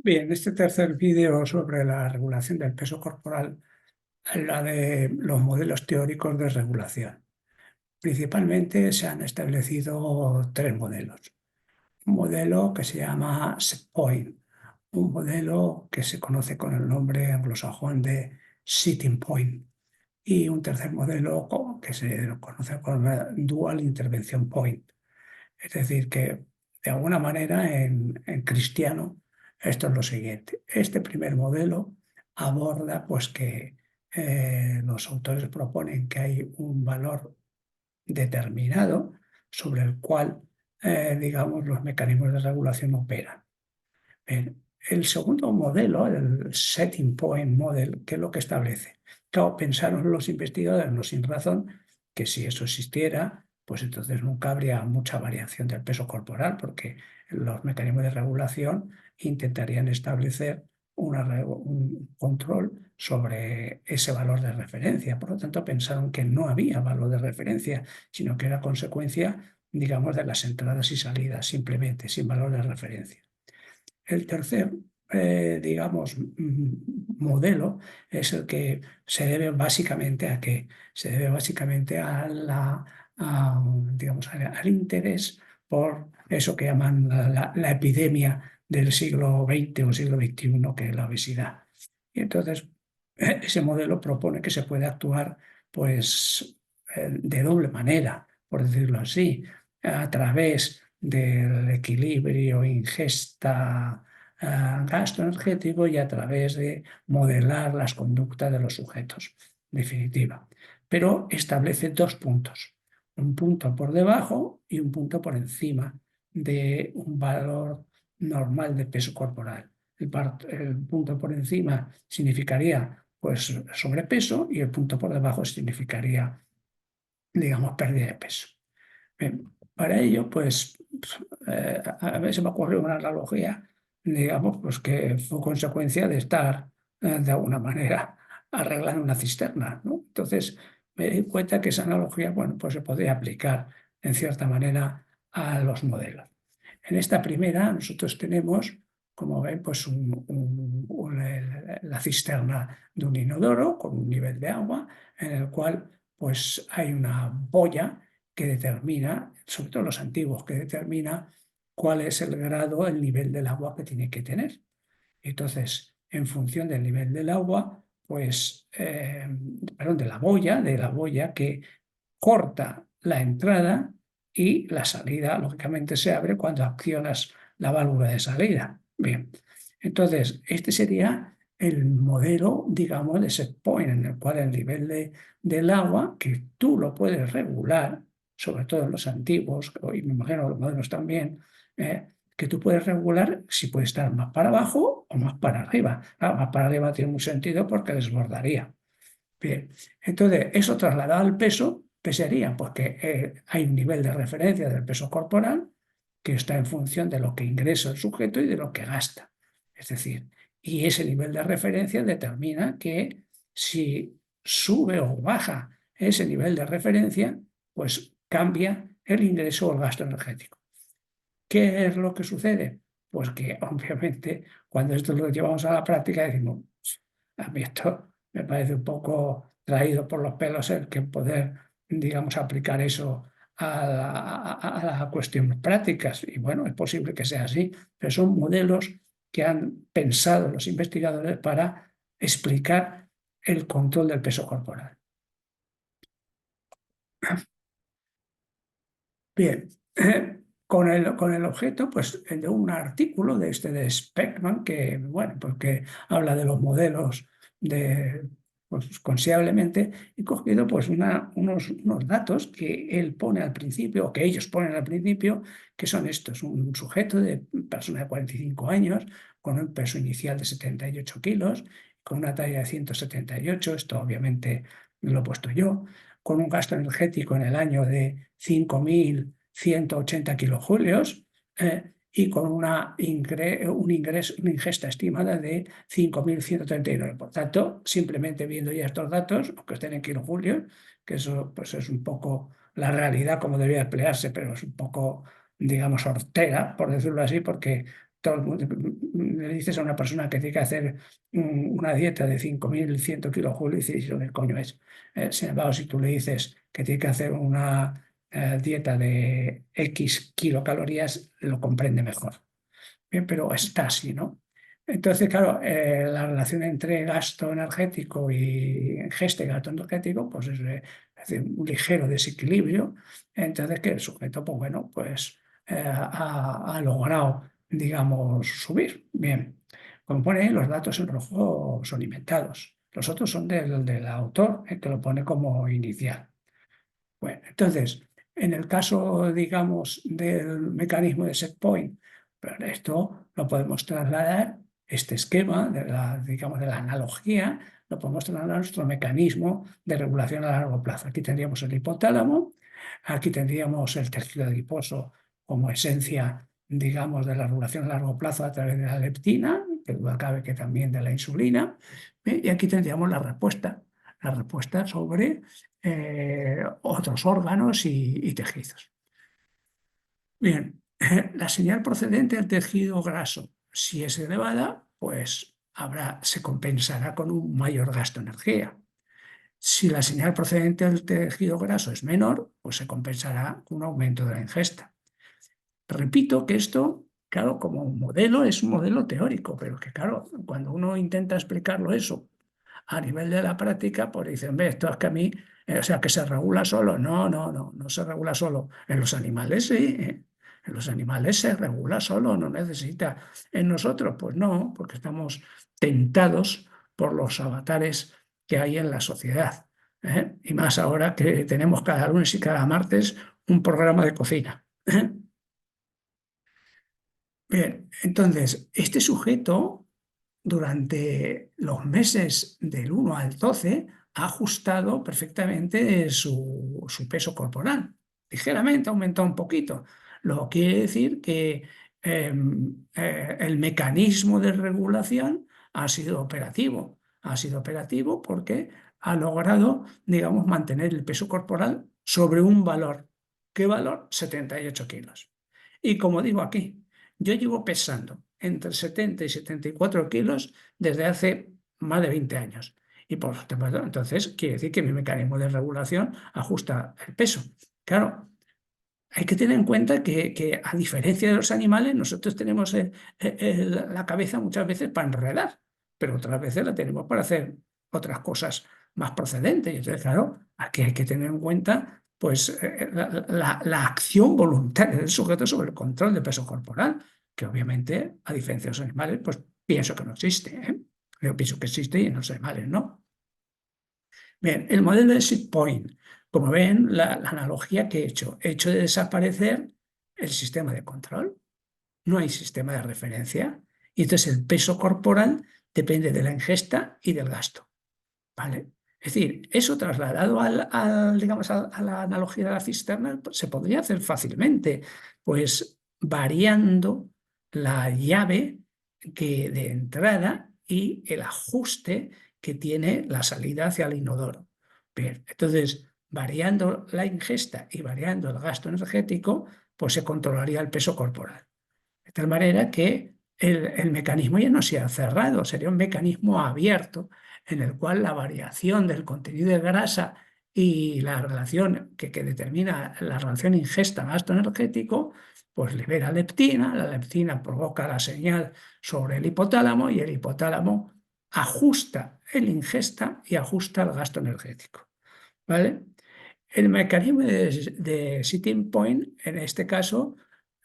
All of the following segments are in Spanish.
Bien, este tercer vídeo sobre la regulación del peso corporal habla de los modelos teóricos de regulación. Principalmente se han establecido tres modelos. Un modelo que se llama set point, un modelo que se conoce con el nombre anglosajón de sitting point y un tercer modelo que se conoce como dual intervention point. Es decir, que de alguna manera en cristiano esto es lo siguiente. Este primer modelo aborda pues que los autores proponen que hay un valor determinado sobre el cual, digamos, los mecanismos de regulación operan. Bien, el segundo modelo, el setting point model, ¿qué es lo que establece? Claro, pensaron los investigadores, no sin razón, que si eso existiera, pues entonces nunca habría mucha variación del peso corporal, porque los mecanismos de regulación intentarían establecer un control sobre ese valor de referencia. Por lo tanto, pensaron que no había valor de referencia, sino que era consecuencia, digamos, de las entradas y salidas, simplemente, sin valor de referencia. El tercer, digamos, modelo es el que se debe básicamente a qué? Se debe básicamente digamos, al interés por eso que llaman la epidemia del siglo XX o siglo XXI, que es la obesidad. Y entonces, ese modelo propone que se puede actuar, pues, de doble manera, por decirlo así, a través del equilibrio ingesta-gasto energético y a través de modelar las conductas de los sujetos, en definitiva. Pero establece dos puntos, un punto por debajo y un punto por encima de un valor normal de peso corporal. El punto por encima significaría pues sobrepeso y el punto por debajo significaría, digamos, pérdida de peso. Bien, para ello, pues, a mí se me ocurrió una analogía, digamos, pues que fue consecuencia de estar, de alguna manera, arreglando una cisterna, ¿no? Entonces, me di cuenta que esa analogía, bueno, pues se podría aplicar, en cierta manera, a los modelos. En esta primera, nosotros tenemos, como ven, pues la cisterna de un inodoro con un nivel de agua en el cual pues hay una boya que determina, sobre todo los antiguos, que determina cuál es el grado, el nivel del agua que tiene que tener. Entonces, en función del nivel del agua, pues, perdón, de la boya que corta la entrada y la salida, lógicamente, se abre cuando accionas la válvula de salida. Bien, entonces, este sería el modelo, digamos, de set point, en el cual el nivel del agua, que tú lo puedes regular, sobre todo en los antiguos, y me imagino los modelos también, que tú puedes regular si puede estar más para abajo o más para arriba. Claro, más para arriba tiene un sentido porque desbordaría. Bien, entonces eso trasladado al peso, ¿qué sería? Pues que hay un nivel de referencia del peso corporal que está en función de lo que ingresa el sujeto y de lo que gasta. Es decir, y ese nivel de referencia determina que si sube o baja ese nivel de referencia, pues cambia el ingreso o el gasto energético. ¿Qué es lo que sucede? Pues que obviamente cuando esto lo llevamos a la práctica decimos, a mí esto me parece un poco traído por los pelos el que poder, digamos, aplicar eso a las cuestiones prácticas. Y bueno, es posible que sea así, pero son modelos que han pensado los investigadores para explicar el control del peso corporal. Bien, con el objeto pues, de un artículo de Speckman que, bueno, pues que habla de los modelos pues, considerablemente y cogido pues, unos datos que él pone al principio, o que ellos ponen al principio, que son estos: un sujeto de persona de 45 años con un peso inicial de 78 kilos, con una talla de 178, esto obviamente lo he puesto yo, con un gasto energético en el año de 5.180 kilojulios y con una ingesta estimada de 5.139. Por tanto, simplemente viendo ya estos datos, aunque estén en kilojulios, que eso pues, es un poco la realidad como debería emplearse, pero es un poco, digamos, hortera, por decirlo así, porque todo el mundo, le dices a una persona que tiene que hacer una dieta de 5.100 kilojulios y dices, ¿qué coño es? Sin embargo, si tú le dices que tiene que hacer una dieta de X kilocalorías, lo comprende mejor. Bien, pero está así, ¿no? Entonces, claro, la relación entre gasto energético y ingesta y gasto energético, pues es decir, un ligero desequilibrio. Entonces, que el sujeto, pues bueno, pues ha logrado, digamos, subir. Bien, como pone ahí, los datos en rojo son inventados. Los otros son del autor, que lo pone como inicial. Bueno, entonces, en el caso, digamos, del mecanismo de set point, pero esto lo podemos trasladar, este esquema de la, digamos, de la analogía, lo podemos trasladar a nuestro mecanismo de regulación a largo plazo. Aquí tendríamos el hipotálamo, aquí tendríamos el tejido adiposo como esencia, digamos, de la regulación a largo plazo a través de la leptina, que duda cabe que también de la insulina, y aquí tendríamos la respuesta sobre otros órganos y tejidos. Bien, la señal procedente del tejido graso, si es elevada, pues se compensará con un mayor gasto de energía. Si la señal procedente del tejido graso es menor, pues se compensará con un aumento de la ingesta. Repito que esto, claro, como un modelo es un modelo teórico, pero que claro, cuando uno intenta explicarlo eso a nivel de la práctica, pues dicen, ve, esto es que a mí, o sea, que se regula solo. No, no, no, no se regula solo. En los animales sí, en los animales se regula solo, no necesita. En nosotros, pues no, porque estamos tentados por los avatares que hay en la sociedad. Y más ahora que tenemos cada lunes y cada martes un programa de cocina. Bien, entonces, este sujeto durante los meses del 1 al 12 ha ajustado perfectamente su peso corporal. Ligeramente ha aumentado un poquito. Lo que quiere decir que el mecanismo de regulación ha sido operativo. Ha sido operativo porque ha logrado, digamos, mantener el peso corporal sobre un valor. ¿Qué valor? 78 kilos. Y como digo aquí, yo llevo pesando entre 70 y 74 kilos desde hace más de 20 años. Y por entonces quiere decir que mi mecanismo de regulación ajusta el peso. Claro, hay que tener en cuenta que a diferencia de los animales, nosotros tenemos la cabeza muchas veces para enredar, pero otras veces la tenemos para hacer otras cosas más procedentes. Y entonces, claro, aquí hay que tener en cuenta pues, la acción voluntaria del sujeto sobre el control de peso corporal, que obviamente, a diferencia de los animales, pues pienso que no existe. Yo pienso que existe y en los animales no. Bien, el modelo de set point. Como ven, la analogía que he hecho de desaparecer el sistema de control. No hay sistema de referencia. Y entonces el peso corporal depende de la ingesta y del gasto. ¿Vale? Es decir, eso trasladado digamos, a la analogía de la cisterna pues, se podría hacer fácilmente, pues variando la llave de entrada y el ajuste que tiene la salida hacia el inodoro. Bien, entonces, variando la ingesta y variando el gasto energético, pues se controlaría el peso corporal. De tal manera que el mecanismo ya no sea cerrado, sería un mecanismo abierto en el cual la variación del contenido de grasa y la relación que determina la relación ingesta-gasto energético, pues libera leptina, la leptina provoca la señal sobre el hipotálamo y el hipotálamo ajusta el ingesta y ajusta el gasto energético. ¿Vale? El mecanismo de sitting point, en este caso,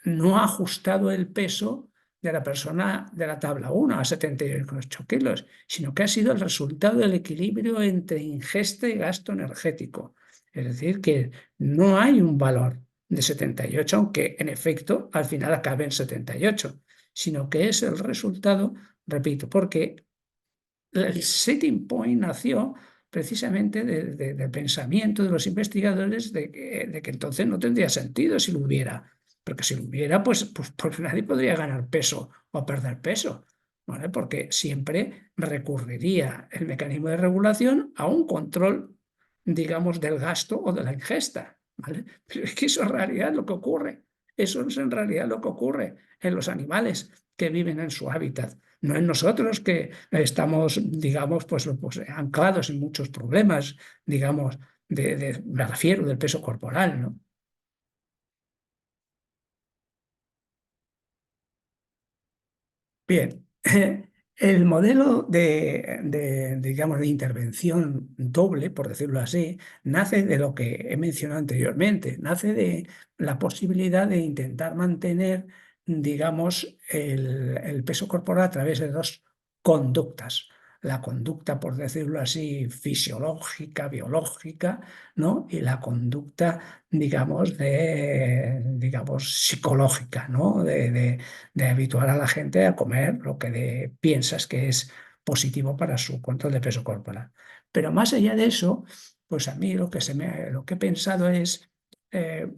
no ha ajustado el peso de la persona de la tabla 1 a 78 kilos, sino que ha sido el resultado del equilibrio entre ingesta y gasto energético. Es decir, que no hay un valor de 78, aunque en efecto al final acabe en 78, sino que es el resultado, repito, porque el setting point nació precisamente del pensamiento de los investigadores de que entonces no tendría sentido si lo hubiera. Porque si lo hubiera, pues nadie podría ganar peso o perder peso, ¿vale? Porque siempre recurriría el mecanismo de regulación a un control, digamos, del gasto o de la ingesta, ¿vale? Pero es que eso en realidad es lo que ocurre. Eso es en realidad lo que ocurre en los animales que viven en su hábitat, no en nosotros que estamos, digamos, pues anclados en muchos problemas, digamos, me refiero del peso corporal, ¿no? Bien, el modelo digamos, de intervención doble, por decirlo así, nace de lo que he mencionado anteriormente, nace de la posibilidad de intentar mantener, digamos, el peso corporal a través de dos conductas. La conducta, por decirlo así, fisiológica, biológica, ¿no? Y la conducta, digamos, psicológica, ¿no? De habituar a la gente a comer lo que piensas que es positivo para su control de peso corporal. Pero más allá de eso, pues a mí lo que he pensado es eh,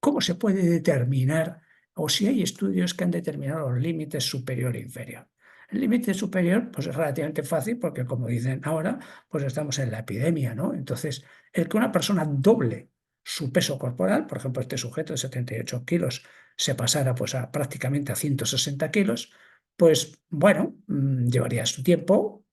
cómo se puede determinar o si hay estudios que han determinado los límites superior e inferior. El límite superior pues es relativamente fácil porque como dicen ahora, pues estamos en la epidemia, ¿no? Entonces, el que una persona doble su peso corporal, por ejemplo, este sujeto de 78 kilos se pasara pues a prácticamente a 160 kilos, pues bueno, llevaría su tiempo,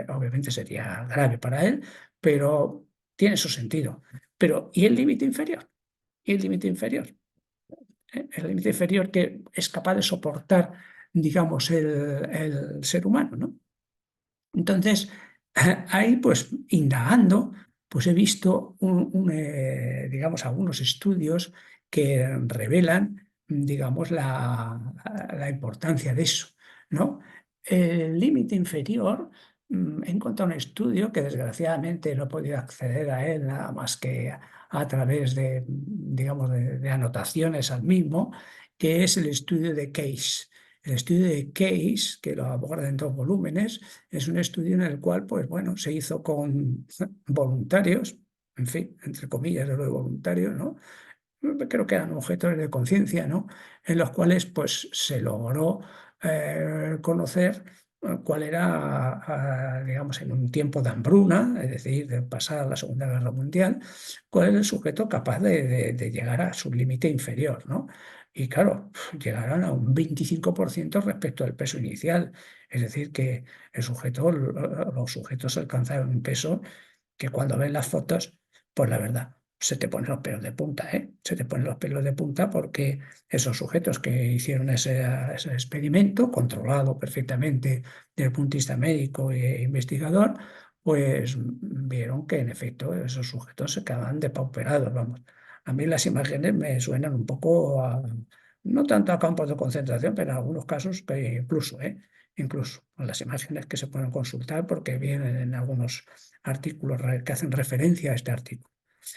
obviamente sería grave para él, pero tiene su sentido. Pero, ¿y el límite inferior? ¿Y el límite inferior? El límite inferior que es capaz de soportar, digamos, el ser humano, ¿no? Entonces, ahí, pues, indagando, pues he visto digamos, algunos estudios que revelan, digamos, la importancia de eso, ¿no? El límite inferior, he encontrado un estudio que desgraciadamente no he podido acceder a él nada más que a través de, digamos, de anotaciones al mismo, que es el estudio de Case. El estudio de Case, que lo aborda en dos volúmenes, es un estudio en el cual, pues bueno, se hizo con voluntarios, en fin, entre comillas de lo de voluntarios, ¿no? Creo que eran objetores de conciencia, ¿no? En los cuales, pues, se logró conocer cuál era, digamos, en un tiempo de hambruna, es decir, de pasar la Segunda Guerra Mundial, cuál era el sujeto capaz de llegar a su límite inferior, ¿no? Y claro, llegaron a un 25% respecto al peso inicial. Es decir, que los sujetos alcanzaron un peso que cuando ven las fotos, pues la verdad, se te ponen los pelos de punta, ¿eh? Se te ponen los pelos de punta porque esos sujetos que hicieron ese experimento, controlado perfectamente desde el punto de vista médico e investigador, pues vieron que en efecto esos sujetos se quedaban depauperados, vamos. A mí las imágenes me suenan un poco no tanto a campos de concentración, pero en algunos casos incluso, ¿eh? Incluso las imágenes que se pueden consultar porque vienen en algunos artículos que hacen referencia a este artículo.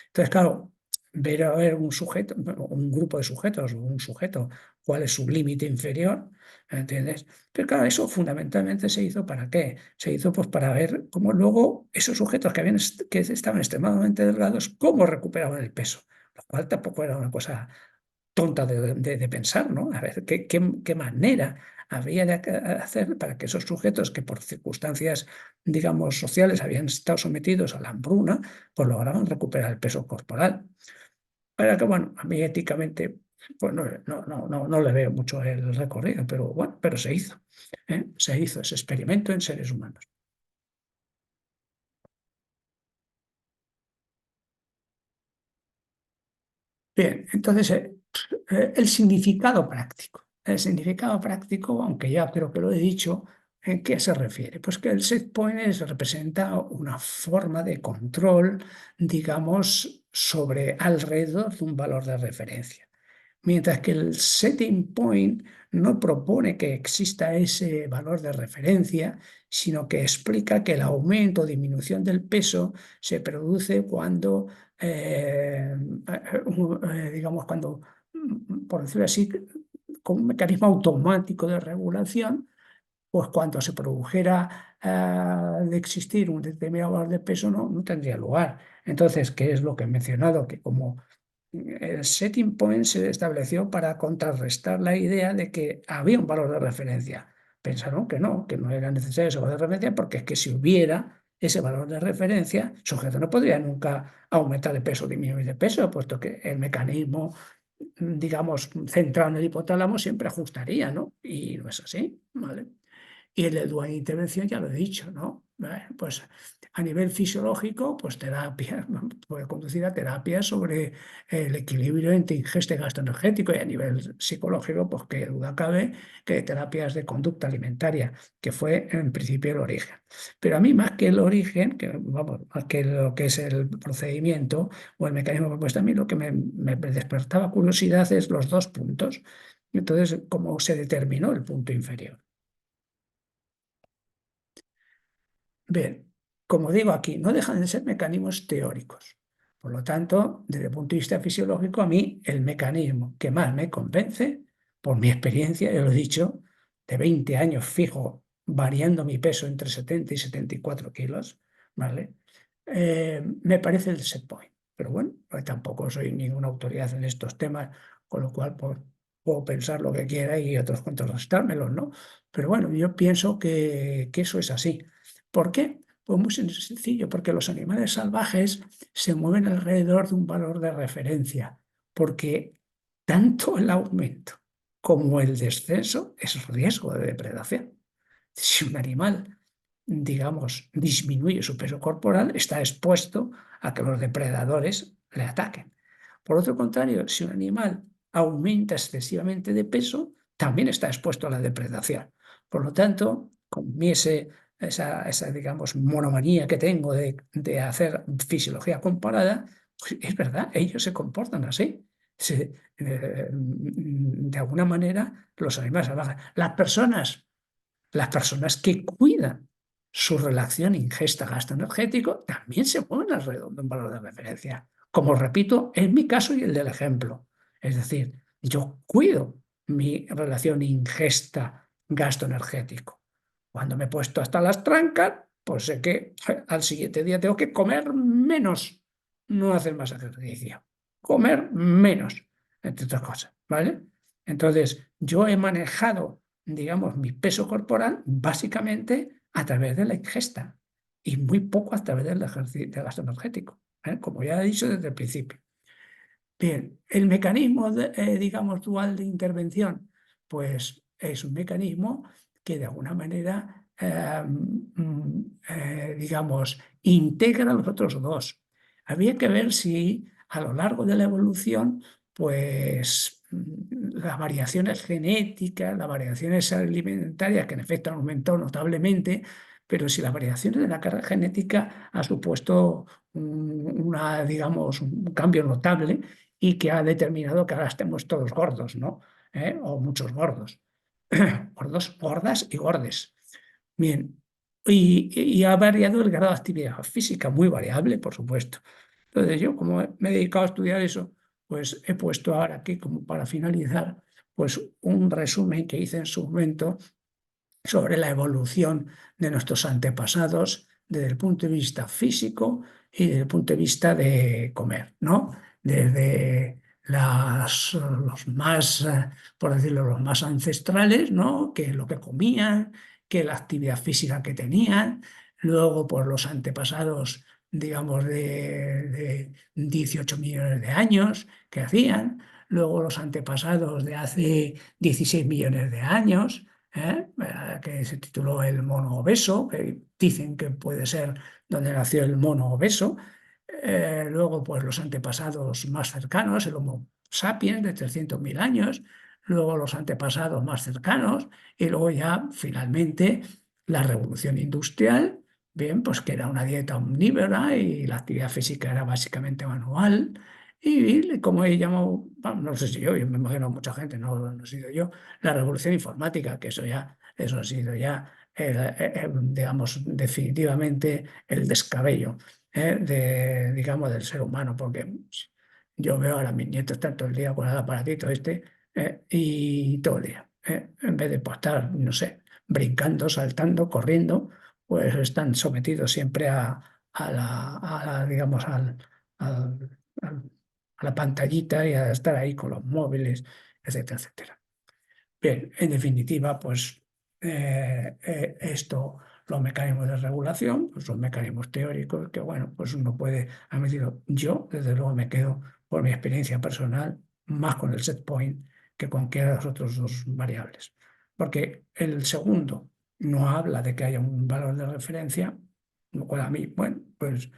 Entonces, claro, ver a ver un sujeto, un grupo de sujetos, o un sujeto, cuál es su límite inferior, ¿entiendes? Pero claro, eso fundamentalmente se hizo ¿para qué? Se hizo pues para ver cómo luego esos sujetos que estaban extremadamente delgados, cómo recuperaban el peso, lo cual tampoco era una cosa tonta de pensar, ¿no? A ver, ¿qué manera había de hacer para que esos sujetos que por circunstancias, digamos, sociales habían estado sometidos a la hambruna, pues lograban recuperar el peso corporal? Para que, bueno, a mí éticamente, pues no le veo mucho el recorrido, pero bueno, pero se hizo, ¿eh? Se hizo ese experimento en seres humanos. Bien, entonces, el significado práctico. El significado práctico, aunque ya creo que lo he dicho, ¿en qué se refiere? Pues que el set point representa una forma de control, digamos, sobre alrededor de un valor de referencia. Mientras que el setting point no propone que exista ese valor de referencia, sino que explica que el aumento o disminución del peso se produce cuando, digamos, cuando, por decirlo así, con un mecanismo automático de regulación, pues cuando se produjera de existir un determinado valor de peso, no tendría lugar. Entonces, ¿qué es lo que he mencionado? Que como el setting point se estableció para contrarrestar la idea de que había un valor de referencia. Pensaron que no era necesario ese valor de referencia, porque es que si hubiera ese valor de referencia, el sujeto no podría nunca aumentar de peso o disminuir de peso, puesto que el mecanismo digamos, centrado en el hipotálamo, siempre ajustaría, ¿no? Y no es así, ¿vale? Y el de dual intervención ya lo he dicho, ¿no? Pues a nivel fisiológico, pues terapia, ¿no? Puede conducir a terapia sobre el equilibrio entre ingesta y gasto energético, y a nivel psicológico, pues qué duda cabe que terapias de conducta alimentaria, que fue en principio el origen. Pero a mí más que el origen, que, vamos, más que lo que es el procedimiento o el mecanismo propuesto, a mí lo que me despertaba curiosidad es los dos puntos. Entonces, ¿cómo se determinó el punto inferior? Bien, como digo aquí, no dejan de ser mecanismos teóricos. Por lo tanto, desde el punto de vista fisiológico, a mí el mecanismo que más me convence, por mi experiencia, ya lo he dicho, de 20 años fijo, variando mi peso entre 70 y 74 kilos, ¿vale? Me parece el set point. Pero bueno, pues tampoco soy ninguna autoridad en estos temas, con lo cual pues, puedo pensar lo que quiera y otros contrarrestármelos, ¿no? Pero bueno, yo pienso que eso es así. ¿Por qué? Pues muy sencillo, porque los animales salvajes se mueven alrededor de un valor de referencia, porque tanto el aumento como el descenso es riesgo de depredación. Si un animal, digamos, disminuye su peso corporal, está expuesto a que los depredadores le ataquen. Por otro contrario, si un animal aumenta excesivamente de peso, también está expuesto a la depredación. Por lo tanto, con mí esa, digamos, monomanía que tengo de hacer fisiología comparada, pues es verdad, ellos se comportan así. De alguna manera, los animales salvajes. Las personas que cuidan su relación ingesta-gasto energético también se mueven alrededor de un valor de referencia. Como repito, en mi caso y el del ejemplo. Es decir, yo cuido mi relación ingesta-gasto energético. Cuando me he puesto hasta las trancas, pues sé que al siguiente día tengo que comer menos, no hacer más ejercicio. Comer menos, entre otras cosas, ¿vale? Entonces, yo he manejado, digamos, mi peso corporal básicamente a través de la ingesta y muy poco a través del del gasto energético, como ya he dicho desde el principio. Bien, el mecanismo, digamos, dual de intervención, pues es un mecanismo que de alguna manera, digamos, integra los otros dos. Había que ver si a lo largo de la evolución, pues las variaciones genéticas, las variaciones alimentarias, que en efecto han aumentado notablemente, pero si las variaciones de la carga genética ha supuesto digamos, un cambio notable y que ha determinado que ahora estemos todos gordos, ¿no? O muchos gordos. Gordos, gordas y gordes. Bien. Y ha variado el grado de actividad física, muy variable, por supuesto. Entonces yo, como me he dedicado a estudiar eso, pues he puesto ahora aquí, como para finalizar, pues un resumen que hice en su momento sobre la evolución de nuestros antepasados desde el punto de vista físico y desde el punto de vista de comer, ¿no? Desde los más, por decirlo, los más ancestrales, ¿no? Que lo que comían, que la actividad física que tenían, luego por los antepasados, digamos, de 18 millones de años que hacían, luego los antepasados de hace 16 millones de años, que se tituló El mono obeso, que dicen que puede ser donde nació el mono obeso. Luego, pues los antepasados más cercanos, el Homo sapiens de 300.000 años, luego los antepasados más cercanos, y luego ya finalmente la revolución industrial, bien, pues que era una dieta omnívora y la actividad física era básicamente manual. Y como he llamado, bueno, no sé si yo me imagino mucha gente, no he sido yo, la revolución informática, que eso ha sido ya, digamos, definitivamente el descabello, digamos, del ser humano, porque yo veo a mis nietos estar todo el día con el aparatito este, y todo el día, en vez de pues, estar, no sé, brincando, saltando, corriendo, pues están sometidos siempre digamos, al- a la pantallita y a estar ahí con los móviles, etcétera, etcétera. Bien, en definitiva, pues los mecanismos de regulación, pues son mecanismos teóricos que, bueno, pues uno puede admitirlo. Yo, desde luego, me quedo por mi experiencia personal más con el set point que con cualquiera de las otras dos variables. Porque el segundo no habla de que haya un valor de referencia, lo cual a mí, bueno, pues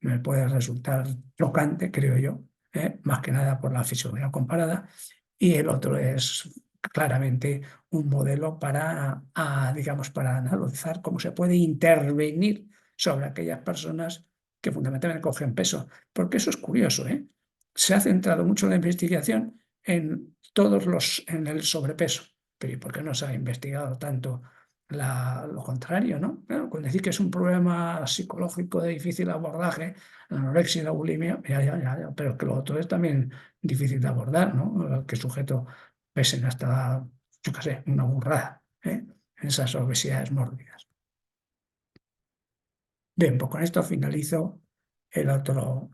me puede resultar chocante, creo yo, más que nada por la fisiología comparada, y el otro es claramente un modelo para, digamos, para analizar cómo se puede intervenir sobre aquellas personas que fundamentalmente cogen peso. Porque eso es curioso, ¿eh? Se ha centrado mucho la investigación en el sobrepeso. Pero ¿y por qué no se ha investigado tanto lo contrario, ¿no? Bueno, con decir que es un problema psicológico de difícil abordaje, la anorexia y la bulimia, ya, pero que lo otro es también difícil de abordar, ¿no? Que el sujeto pesen hasta, yo qué sé, una burrada, ¿eh? Esas obesidades mórbidas. Bien, pues con esto finalizo el otro